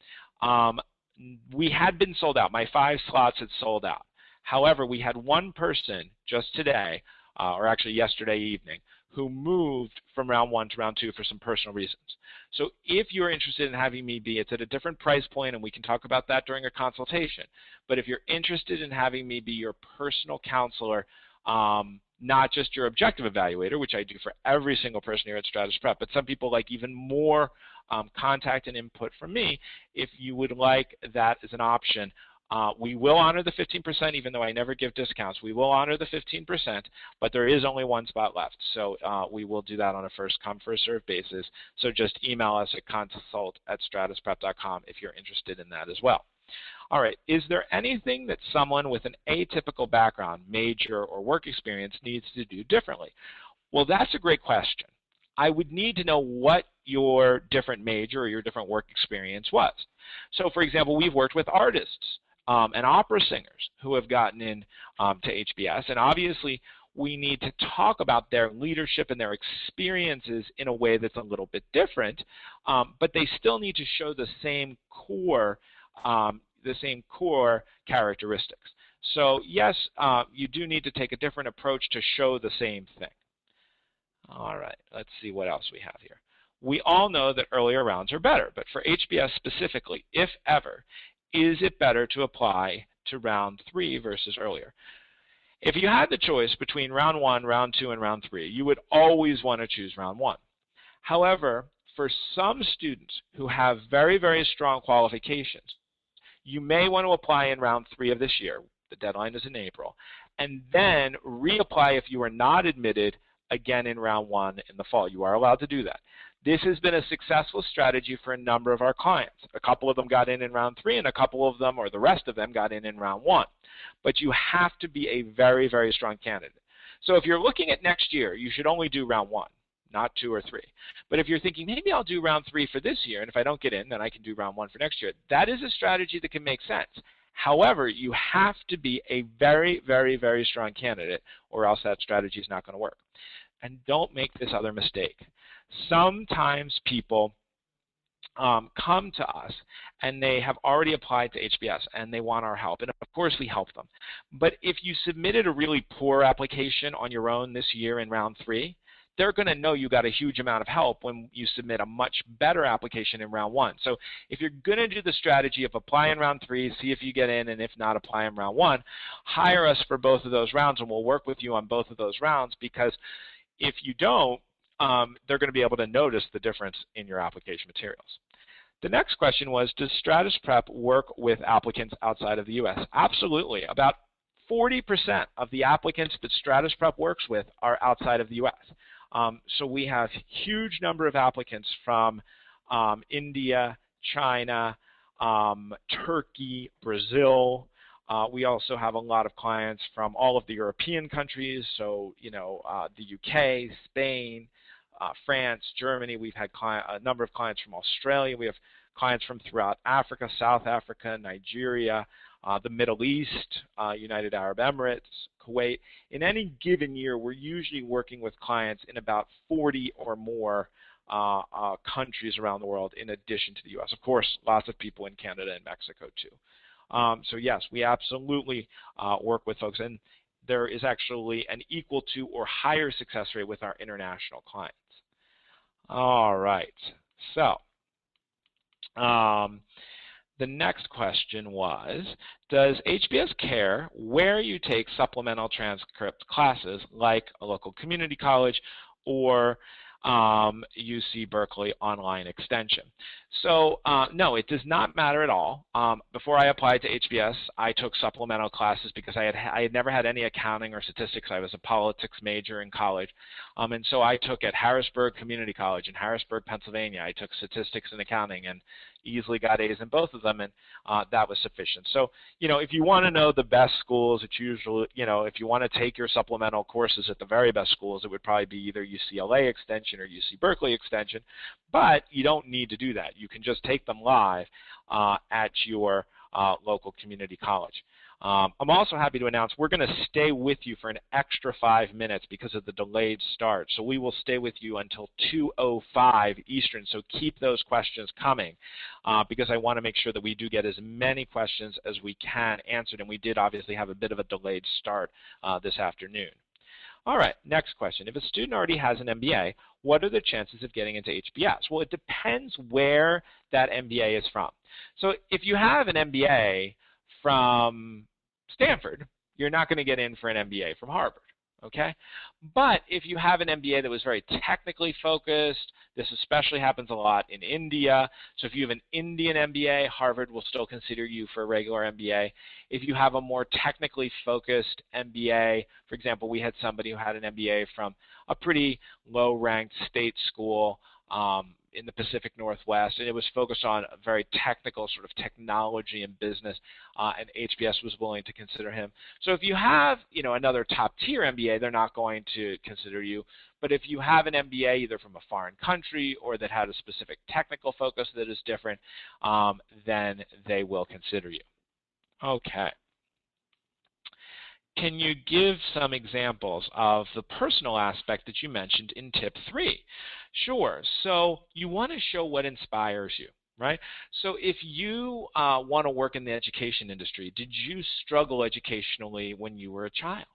We had been sold out. My 5 slots had sold out. However, we had one person just today, or actually yesterday evening, who moved from round 1 to round 2 for some personal reasons. So if you're interested in having me be, it's at a different price point, and we can talk about that during a consultation. But if you're interested in having me be your personal counselor, not just your objective evaluator, which I do for every single person here at Stratus Prep, but some people like even more contact and input from me, if you would like that as an option, we will honor the 15%, even though I never give discounts. We will honor the 15%, but there is only one spot left. So we will do that on a first-come, first-served basis. So just email us at consult@stratusprep.com if you're interested in that as well. All right, is there anything that someone with an atypical background, major, or work experience needs to do differently? Well, that's a great question. I would need to know what your different major or your different work experience was. So, for example, we've worked with artists and opera singers who have gotten in to HBS, and obviously we need to talk about their leadership and their experiences in a way that's a little bit different, but they still need to show the same core characteristics. So yes, you do need to take a different approach to show the same thing. All right, let's see what else we have here. We all know that earlier rounds are better, but for HBS specifically, if ever, is it better to apply to round 3 versus earlier? If you had the choice between round 1, round 2, and round 3, you would always want to choose round 1. However, for some students who have very, very strong qualifications, you may want to apply in round 3 of this year. The deadline is in April. And then reapply if you are not admitted again in round 1 in the fall. You are allowed to do that. This has been a successful strategy for a number of our clients. A couple of them got in round 3, and a couple of them, or the rest of them, got in round 1. But you have to be a very, very strong candidate. So if you're looking at next year, you should only do round 1, not 2 or 3. But if you're thinking, maybe I'll do round 3 for this year, and if I don't get in, then I can do round 1 for next year, that is a strategy that can make sense. However, you have to be a very, very, very strong candidate, or else that strategy is not going to work. And don't make this other mistake. Sometimes people come to us and they have already applied to HBS and they want our help, and of course we help them. But if you submitted a really poor application on your own this year in round 3, they're going to know you got a huge amount of help when you submit a much better application in round 1. So if you're going to do the strategy of apply in round 3, see if you get in, and if not, apply in round 1, hire us for both of those rounds and we'll work with you on both of those rounds, because if you don't, they're going to be able to notice the difference in your application materials. The next question was, does Stratus Prep work with applicants outside of the U.S.? Absolutely. About 40% of the applicants that Stratus Prep works with are outside of the U.S. So we have huge number of applicants from India, China, Turkey, Brazil. We also have a lot of clients from all of the European countries, so the UK, Spain, France, Germany. We've had a number of clients from Australia. We have clients from throughout Africa, South Africa, Nigeria, the Middle East, United Arab Emirates, Kuwait. In any given year, we're usually working with clients in about 40 or more countries around the world in addition to the U.S. Of course, lots of people in Canada and Mexico too. So yes, we absolutely work with folks, and there is actually an equal to or higher success rate with our international clients. All right, so the next question was, does HBS care where you take supplemental transcript classes like a local community college or UC Berkeley online extension? So no, it does not matter at all. Before I applied to HBS, I took supplemental classes because I had never had any accounting or statistics. I was a politics major in college, and so I took at Harrisburg Community College in Harrisburg, Pennsylvania. I took statistics and accounting and easily got A's in both of them, and that was sufficient. So, if you want to know the best schools, it's usually, if you want to take your supplemental courses at the very best schools, it would probably be either UCLA Extension or UC Berkeley Extension, but you don't need to do that. You can just take them live at your local community college. I'm also happy to announce we're going to stay with you for an extra 5 minutes because of the delayed start. So we will stay with you until 2:05 Eastern. So keep those questions coming because I want to make sure that we do get as many questions as we can answered. And we did obviously have a bit of a delayed start this afternoon. All right, next question. If a student already has an MBA, what are the chances of getting into HBS? Well, it depends where that MBA is from. So if you have an MBA from Stanford, you're not going to get in for an MBA from Harvard, okay? But if you have an MBA that was very technically focused, this especially happens a lot in India. So if you have an Indian MBA, Harvard will still consider you for a regular MBA. If you have a more technically focused MBA, for example, we had somebody who had an MBA from a pretty low-ranked state school in the Pacific Northwest, and it was focused on a very technical sort of technology and business, and HBS was willing to consider him. So if you have, another top-tier MBA, they're not going to consider you. But if you have an MBA either from a foreign country or that had a specific technical focus that is different, then they will consider you. Okay. Can you give some examples of the personal aspect that you mentioned in tip 3? Sure. So you want to show what inspires you, right? So if you want to work in the education industry, did you struggle educationally when you were a child?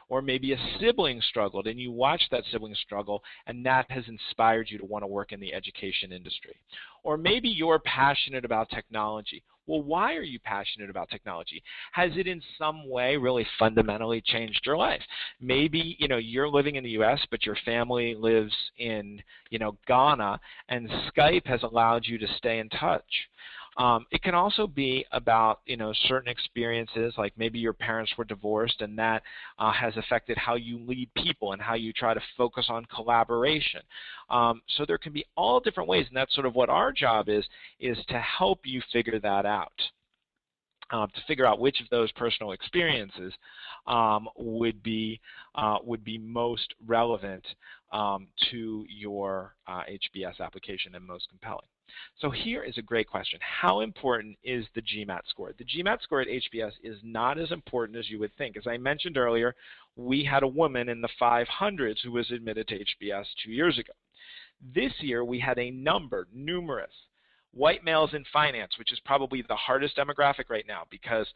Or maybe a sibling struggled and you watched that sibling struggle and that has inspired you to want to work in the education industry. Or maybe you're passionate about technology. Well, why are you passionate about technology? Has it in some way really fundamentally changed your life? Maybe, you're living in the U.S., but your family lives in, Ghana, and Skype has allowed you to stay in touch. It can also be about, certain experiences, like maybe your parents were divorced and that has affected how you lead people and how you try to focus on collaboration. So there can be all different ways, and that's sort of what our job is to help you figure that out. To figure out which of those personal experiences would be most relevant to your HBS application and most compelling. So here is a great question. How important is the GMAT score? The GMAT score at HBS is not as important as you would think. As I mentioned earlier, we had a woman in the 500s who was admitted to HBS 2 years ago. This year we had numerous white males in finance, which is probably the hardest demographic right now because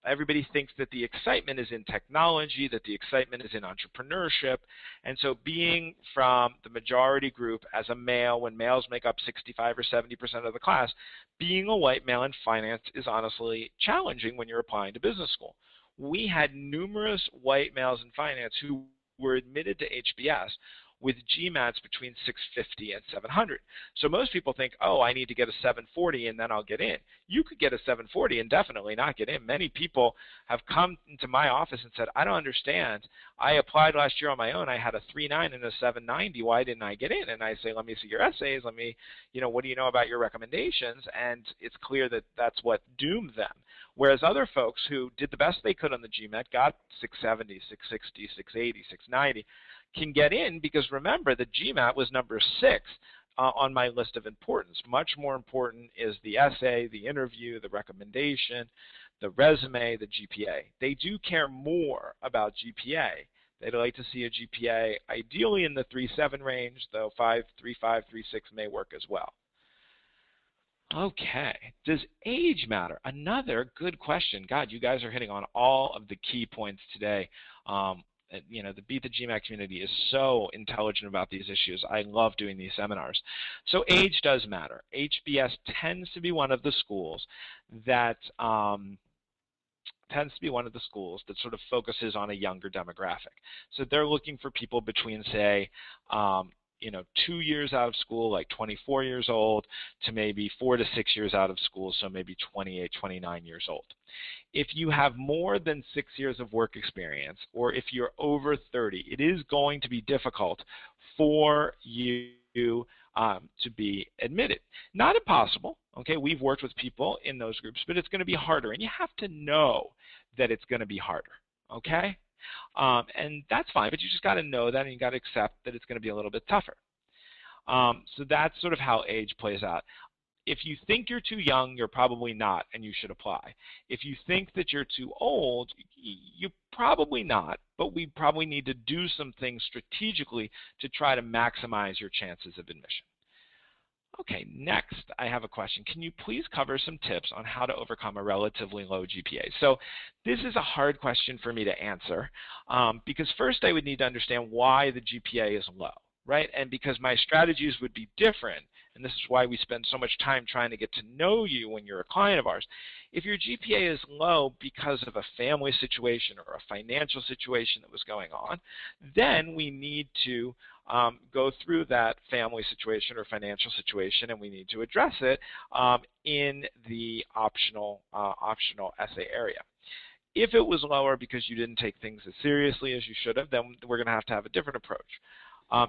everybody thinks that the excitement is in technology, that the excitement is in entrepreneurship. And so being from the majority group as a male, when males make up 65 or 70% of the class, being a white male in finance is honestly challenging when you're applying to business school. We had numerous white males in finance who were admitted to HBS with GMATs between 650 and 700. So most people think, oh, I need to get a 740 and then I'll get in. You could get a 740 and definitely not get in. Many people have come into my office and said, I don't understand. I applied last year on my own. I had a 3.9 and a 790. Why didn't I get in? And I say, let me see your essays. Let me, what do you know about your recommendations? And it's clear that that's what doomed them. Whereas other folks who did the best they could on the GMAT, got 670, 660, 680, 690, can get in because remember the GMAT was number 6 on my list of importance. Much more important is the essay, the interview, the recommendation, the resume, the GPA. They do care more about GPA. They'd like to see a GPA ideally in the 3.7 range, though 5.35, 3.6 may work as well. Okay, does age matter? Another good question. God, you guys are hitting on all of the key points today. You know, the Beat the GMAT community is so intelligent about these issues. I love doing these seminars. So age does matter. HBS tends to be one of the schools that sort of focuses on a younger demographic. So they're looking for people between, say, you know, 2 years out of school, like 24 years old, to maybe 4 to 6 years out of school, so maybe 28, 29 years old. If you have more than 6 years of work experience, or if you're over 30, it is going to be difficult for you to be admitted. Not impossible, okay? We've worked with people in those groups, but it's going to be harder, and you have to know that it's going to be harder, okay? And that's fine, but you just got to know that, and you got to accept that it's going to be a little bit tougher. So that's sort of how age plays out. If you think you're too young, you're probably not, and you should apply. If you think that you're too old, you're probably not, but we probably need to do some things strategically to try to maximize your chances of admission. Okay, next I have a question. Can you please cover some tips on how to overcome a relatively low GPA? So this is a hard question for me to answer because first I would need to understand why the GPA is low, right? And because my strategies would be different, and this is why we spend so much time trying to get to know you when you're a client of ours. If your GPA is low because of a family situation or a financial situation that was going on, then we need to go through that family situation or financial situation, and we need to address it in the optional essay area. If it was lower because you didn't take things as seriously as you should have, then we're going to have a different approach.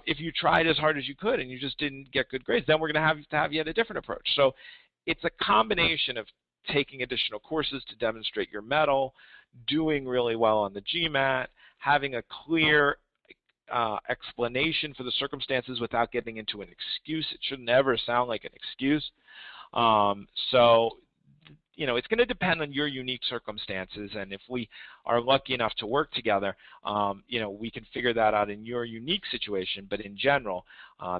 If you tried as hard as you could and you just didn't get good grades, then we're going to have yet a different approach. So it's a combination of taking additional courses to demonstrate your mettle, doing really well on the GMAT, having a clear explanation for the circumstances without getting into an excuse. It should never sound like an excuse. So you know, it's going to depend on your unique circumstances, and if we are lucky enough to work together, you know, we can figure that out in your unique situation, but in general,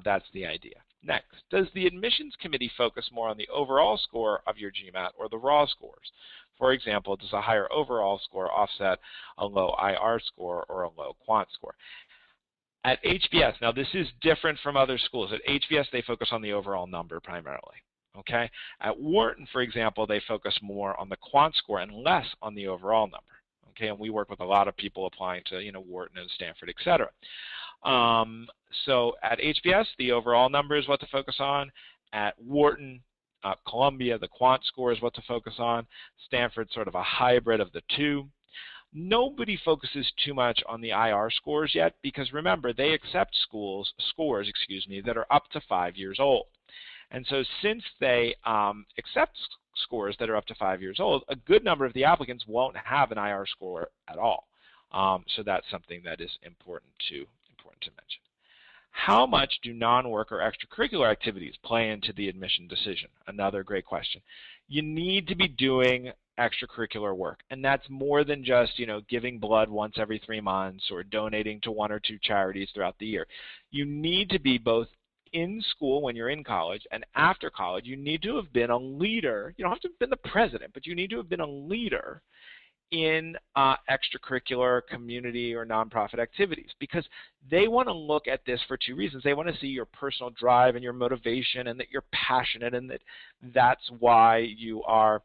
that's the idea. Next, does the admissions committee focus more on the overall score of your GMAT or the raw scores? For example, does a higher overall score offset a low IR score or a low quant score? At HBS, now this is different from other schools. At HBS, they focus on the overall number primarily. Okay. At Wharton, for example, they focus more on the quant score and less on the overall number. Okay, and we work with a lot of people applying to, you know, Wharton and Stanford, et cetera. So at HBS, the overall number is what to focus on. At Wharton, Columbia, the quant score is what to focus on. Stanford, sort of a hybrid of the two. Nobody focuses too much on the IR scores yet because remember, they accept scores that are up to 5 years old. And so since they accept scores that are up to 5 years old, a good number of the applicants won't have an IR score at all. So that's something that is important to mention. How much do non-work or extracurricular activities play into the admission decision? Another great question. You need to be doing extracurricular work, and that's more than just, you know, giving blood once every 3 months or donating to 1 or 2 charities throughout the year. You need to be both in school when you're in college and after college. You need to have been a leader. You don't have to have been the president, but you need to have been a leader in extracurricular, community, or nonprofit activities, because they want to look at this for 2 reasons. They want to see your personal drive and your motivation, and that you're passionate, and that's why you are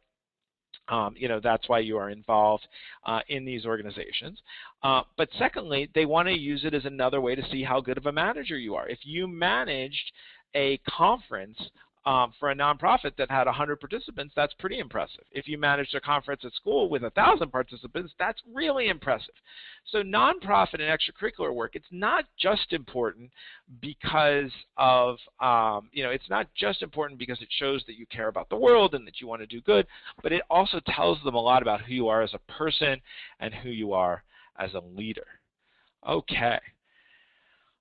that's why you are involved in these organizations. But secondly, they want to use it as another way to see how good of a manager you are. If you managed a conference for a nonprofit that had 100 participants, that's pretty impressive. If you managed a conference at school with 1,000 participants, that's really impressive. So nonprofit and extracurricular work, it's not just important because of, it's not just important because it shows that you care about the world and that you want to do good, but it also tells them a lot about who you are as a person and who you are as a leader. Okay.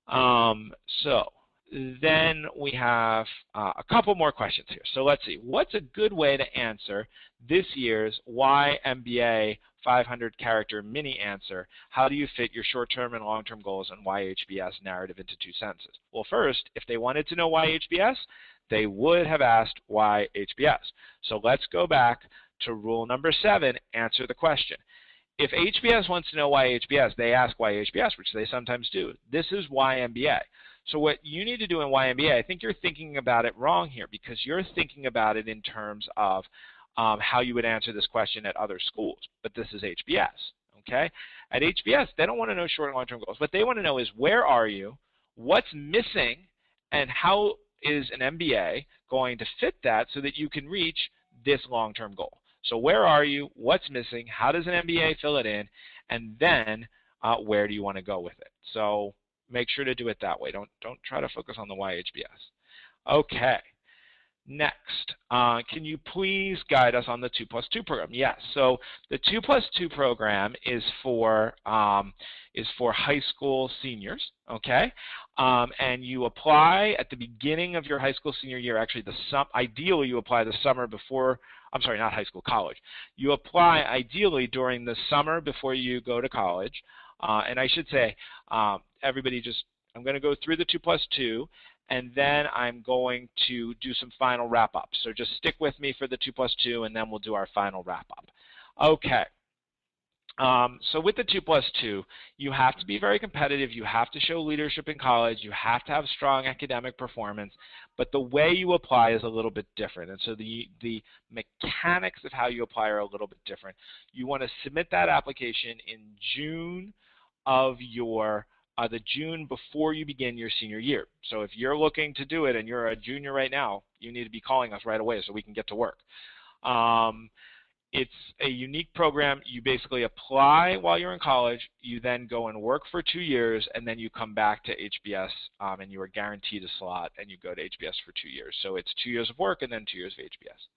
So then we have a couple more questions here. So let's see. What's a good way to answer this year's Why MBA 500-character mini answer? How do you fit your short-term and long-term goals and why HBS narrative into 2 sentences? Well, first, if they wanted to know why HBS, they would have asked why HBS. So let's go back to rule number 7, answer the question. If HBS wants to know why HBS, they ask why HBS, which they sometimes do. This is why MBA. So what you need to do in YMBA, I think you're thinking about it wrong here, because you're thinking about it in terms of how you would answer this question at other schools. But this is HBS, okay? At HBS, they don't want to know short and long-term goals. What they want to know is where are you, what's missing, and how is an MBA going to fit that so that you can reach this long-term goal. So where are you, what's missing, how does an MBA fill it in, and then where do you want to go with it? So make sure to do it that way. Don't try to focus on the YHBS. Okay. Next, can you please guide us on the 2+2 program? Yes. So the 2+2 program is for high school seniors. Okay, and you apply at the beginning of your high school senior year. Actually, ideally you apply the summer before. I'm sorry, not high school, college. You apply ideally during the summer before you go to college. And I should say, everybody I'm going to go through the 2+2, and then I'm going to do some final wrap-up. So just stick with me for the 2+2, and then we'll do our final wrap-up. Okay. So with the 2+2, you have to be very competitive. You have to show leadership in college. You have to have strong academic performance. But the way you apply is a little bit different. And so the mechanics of how you apply are a little bit different. You want to submit that application in June of the June before you begin your senior year. So if you're looking to do it and you're a junior right now, you need to be calling us right away so we can get to work. It's a unique program. You basically apply while you're in college. You then go and work for 2 years, and then you come back to HBS, and you are guaranteed a slot, and you go to HBS for 2 years. So it's 2 years of work and then 2 years of HBS.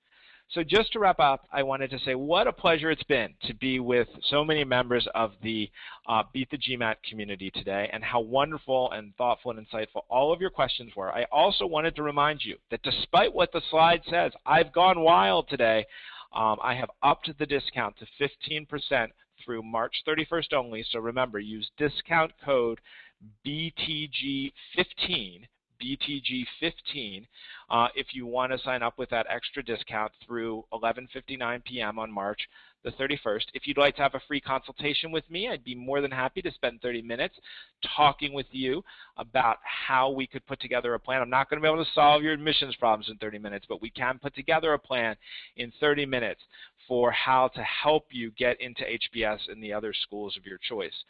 So just to wrap up, I wanted to say what a pleasure it's been to be with so many members of the Beat the GMAT community today, and how wonderful and thoughtful and insightful all of your questions were. I also wanted to remind you that despite what the slide says, I've gone wild today. I have upped the discount to 15% through March 31st only. So remember, use discount code BTG15. BTG15 if you want to sign up with that extra discount through 11:59 p.m. on March the 31st. If you'd like to have a free consultation with me, I'd be more than happy to spend 30 minutes talking with you about how we could put together a plan. I'm not going to be able to solve your admissions problems in 30 minutes, but we can put together a plan in 30 minutes for how to help you get into HBS and the other schools of your choice.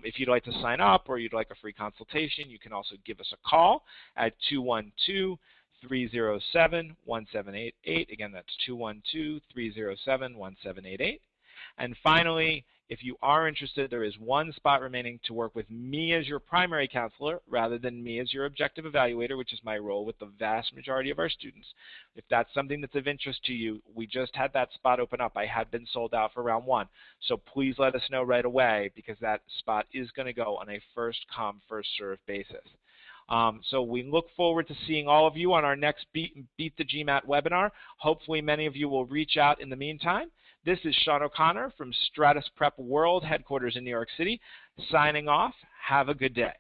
If you'd like to sign up or you'd like a free consultation, you can also give us a call at 212-307-1788. Again, that's 212-307-1788. And finally, if you are interested, there is one spot remaining to work with me as your primary counselor rather than me as your objective evaluator, which is my role with the vast majority of our students. If that's something that's of interest to you, we just had that spot open up. I had been sold out for round 1. So please let us know right away, because that spot is going to go on a first-come, first-served basis. So we look forward to seeing all of you on our next Beat the GMAT webinar. Hopefully many of you will reach out in the meantime. This is Shawn O'Connor from Stratus Prep World Headquarters in New York City, signing off. Have a good day.